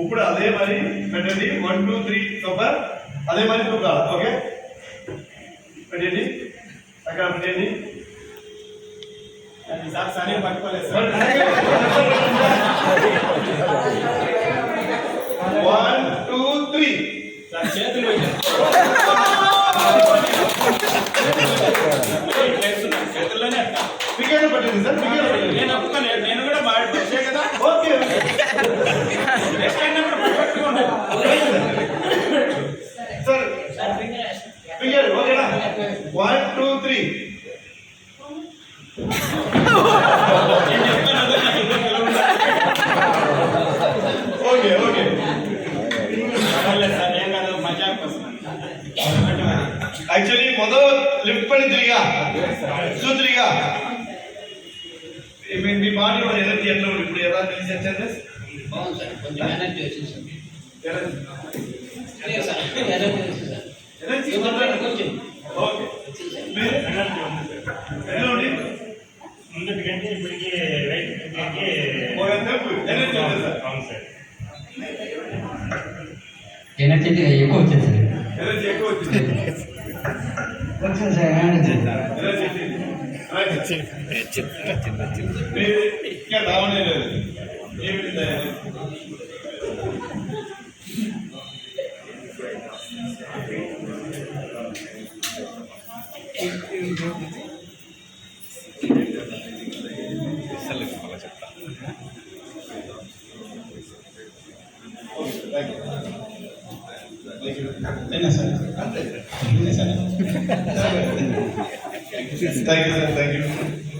ఇప్పుడు అదే మరి పెట్టండి 1 2 3 సూపర్ అదే మరి చూడాలి ఓకే పెట్టండి అక్కడ పెట్టండి సార్ సరే పట్టుకోలేదు సార్ 1 2 3 సార్ చేతులు చేతుల్లోనే ఫిగర్ పెట్టండి సార్ ఫిగర్ నేను ఒప్పుకోలేదు నేను కూడా వచ్చే కదా ఓకే సార్ ఫిగర్ ఓకేనా 1 2 3 ఓకే ఓకే యాక్చువల్లీ మొదలు లిఫ్ట్ పడి తిరిగా సూత్రిగా మీ బాడీ ఎనర్జీ ఎట్లా ఉంది ఇప్పుడు ఎలా తెలిసి వచ్చేది బాగుంది సార్ కొంచెం ఎనర్జీ వచ్చింది ఎనర్జీ కొంచెం ఓకే ఎట్లా ఉంది ముందుకంటే ఇప్పటికి ఎనర్జీ ఉంది సార్ అవును సార్ ఎనర్జీ ఎక్కువ వచ్చింది సార్ ఎనర్జీ ఎక్కువ వచ్చింది వచ్చింది సార్ ఎనర్జీ ఇంకా రావనే లేదు ఏమిటి thank you sir thank you